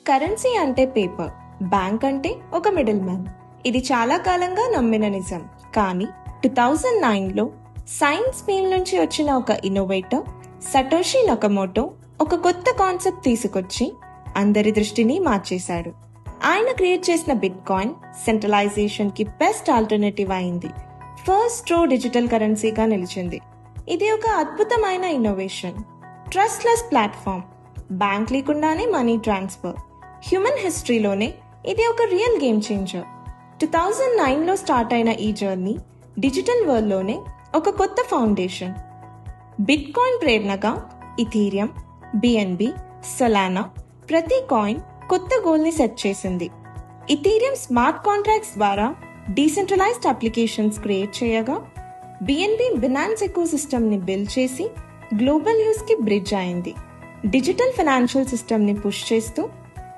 Currency అంటే paper, bank అంటే ఒక మిడిల్ మ్యాన్. ఇది చాలా కాలంగా నమ్మిన నిజం. కానీ 2009లో సైన్స్ ఫీల్డ్ నుంచి వచ్చిన ఒక ఇన్నోవేటర్ సటోషి నకమోటో ఒక కొత్త కాన్సెప్ట్ తీసుకొచ్చి అందరి దృష్టిని మార్చేశాడు. ఆయన క్రియేట్ చేసిన బిట్ కాయిన్ సెంట్రలైజేషన్ కి బెస్ట్ ఆల్టర్నేటివ్ అయింది. ఫస్ట్ ట్రూ డిజిటల్ కరెన్సీగా నిలిచింది. ఇది ఒక అద్భుతమైన ఇన్నోవేషన్. ట్రస్ట్లెస్ ప్లాట్ఫామ్, బ్యాంక్ లేకుండానే మనీ ట్రాన్స్ఫర్. హ్యూమన్ హిస్టరీలోనే ఇది ఒక రియల్ గేమ్ చేంజర్. 2009లో స్టార్ట్ అయిన ఈ జర్నీ డిజిటల్ వరల్డ్లోనే ఒక కొత్త ఫౌండేషన్. బిట్ కాయిన్ ప్రేరణగా ఇథీరియం, బిఎన్బి, సొలానా ప్రతి కాయిన్ కొత్త గోల్ని సెట్ చేసింది. ఇథీరియం స్మార్ట్ కాంట్రాక్ట్స్ ద్వారా డీసెంట్రలైజ్డ్ అప్లికేషన్స్ క్రియేట్ చేయగా, బిఎన్బి బినాన్స్ ఎకోసిస్టమ్ని బిల్డ్ చేసి గ్లోబల్ యూస్ కి బ్రిడ్జ్ అయింది. డిజిటల్ ఫైనాన్షియల్ సిస్టమ్ని పుష్ చేస్తూ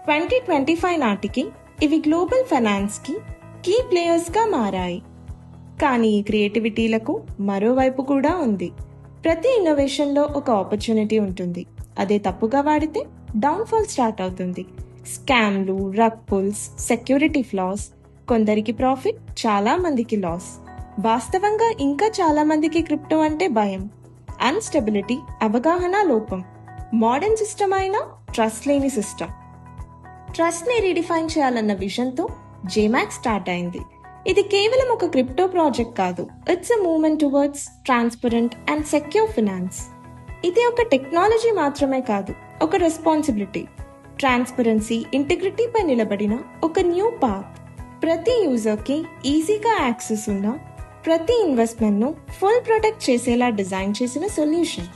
2025 నాటికి ఇవి గ్లోబల్ ఫైనాన్స్ కి కీ ప్లేయర్స్ గా మారాయి. కానీ ఈ క్రియేటివిటీలకు మరోవైపు కూడా ఉంది. ప్రతి ఇన్నోవేషన్ లో ఒక ఆపర్చునిటీ ఉంటుంది. అదే తప్పుగా వాడితే డౌన్ఫాల్ స్టార్ట్ అవుతుంది. స్కామ్లు, రగ్ పుల్స్, సెక్యూరిటీ ఫ్లాస్, కొందరికి ప్రాఫిట్, చాలా మందికి లాస్. వాస్తవంగా ఇంకా చాలా మందికి క్రిప్టో అంటే భయం, అన్స్టెబిలిటీ, అవగాహన లోపం. మోడర్న్ సిస్టమ్ అయినా ట్రస్ట్ లేని సిస్టమ్. ట్రస్ట్ ని రీడిఫైన్ చేయాలన్న విజన్తో జేమాక్స్ స్టార్ట్ అయింది. ఇది కేవలం ఒక క్రిప్టో ప్రాజెక్ట్ కాదు, it's a movement towards transparent and secure finance. ఇది ఒక టెక్నాలజీ మాత్రమే కాదు, ఒక రెస్పాన్సిబిలిటీ. ట్రాన్స్పరెన్సీ, ఇంటిగ్రిటీపై నిలబడిన ఒక న్యూ పాత్. ప్రతి యూజర్కి ఈజీగా యాక్సెస్ ఉన్న, ప్రతి ఇన్వెస్ట్మెంట్ను ఫుల్ ప్రొటెక్ట్ చేసేలా డిజైన్ చేసిన సొల్యూషన్.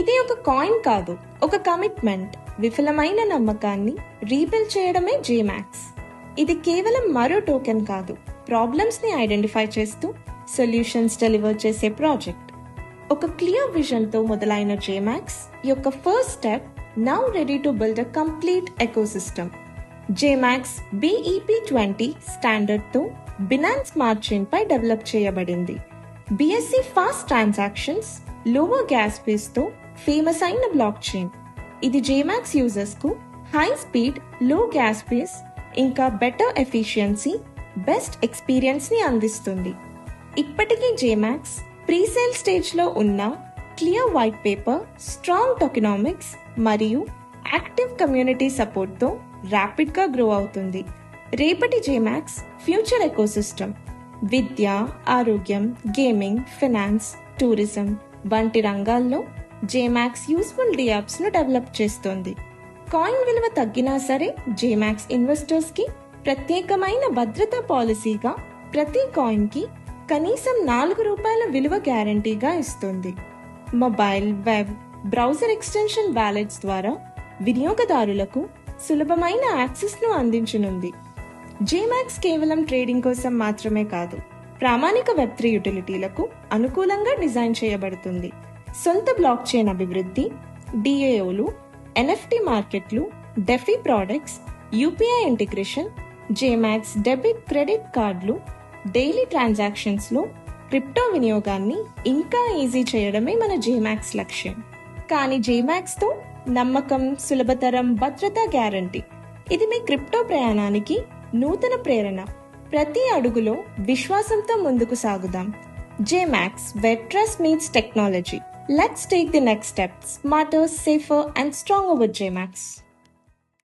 ఇది ఒక కాయిన్ కాదు, ఒక కమిట్మెంట్. విఫలమైన నమ్మకాన్ని రీబిల్డ్ చేయడమే జేమాక్స్. ఇది కేవలం మరో టోకెన్ కాదు, ప్రాబ్లమ్స్ ని ఐడెంటిఫై చేస్తూ సొల్యూషన్స్ డెలివర్ చేసే ప్రాజెక్ట్. ఒక క్లియర్ విజన్ తో మొదలైన జేమాక్స్ యొక్క first step now ready to build a complete ecosystem. Jmax BEP20 standard తో బినాన్స్ స్మార్ట్ చైన్ పై డెవలప్ చేయబడింది. BSC fast transactions, lower gas fees తో ఫేమస్ అయిన బ్లాక్ చైన్. ఇది జేమాక్స్ యూజర్స్ కు high speed, low gas fees, ఇంకా better efficiency, best experience ని అందిస్తుంది. ఇప్పటికీ జేమాక్స్ ప్రీసేల్ స్టేజ్ లో ఉన్న క్లియర్ వైట్ పేపర్, స్ట్రాంగ్ టోకెనామిక్స్ మరియు యాక్టివ్ కమ్యూనిటీ సపోర్ట్ తో ర్యాపిడ్ గా గ్రో అవుతుంది. రేపటి జేమాక్స్ ఫ్యూచర్ ఎకోసిస్టమ్ విద్య, ఆరోగ్యం, గేమింగ్, ఫైనాన్స్, టూరిజం వంటి రంగాల్లో జేమాక్స్ యూస్ఫుల్ యాప్స్ ను డెవలప్ చేస్తోంది. కాయిన్ విలువ తగ్గినా సరే జేమాక్స్ ఇన్వెస్టర్స్ కి ప్రత్యేకమైన భద్రతా పాలసీగా ప్రతి కాయిన్ కి కనీసం ₹4 విలువ గ్యారంటీగా ఇస్తుంది. Mobile, web, browser extension wallets ద్వారా వినియోగదారులకు సులభమైన యాక్సెస్ ను అందించనుంది. జేమాక్స్ కేవలం ట్రేడింగ్ కోసం మాత్రమే కాదు, ప్రామాణిక వెబ్3 యుటిలిటీలకు అనుకూలంగా డిజైన్ చేయబడుతుంది. సొంత బ్లాక్ చైన్ అభివృద్ధి, DAOలు, NFT మార్కెట్లు, DeFi products, UPI integration, Jmax debit, credit కార్డులు, డైలీ ట్రాన్సాక్షన్స్ లో క్రిప్టో వినియోగాన్ని ఇంకా ఈజీ చేయడమే మన జేమాక్స్ లక్ష్యం. కానీ జేమాక్స్ తో నమ్మకం, సులభతరం, భద్రత గ్యారంటీ. ఇది మీ క్రిప్టో ప్రయాణానికి నూతన ప్రేరణ. ప్రతి అడుగులో విశ్వాసంతో ముందుకు సాగుదాం. జేమాక్స్, where trust meets technology. Let's take the next step, smarter, safer and stronger with Jmax.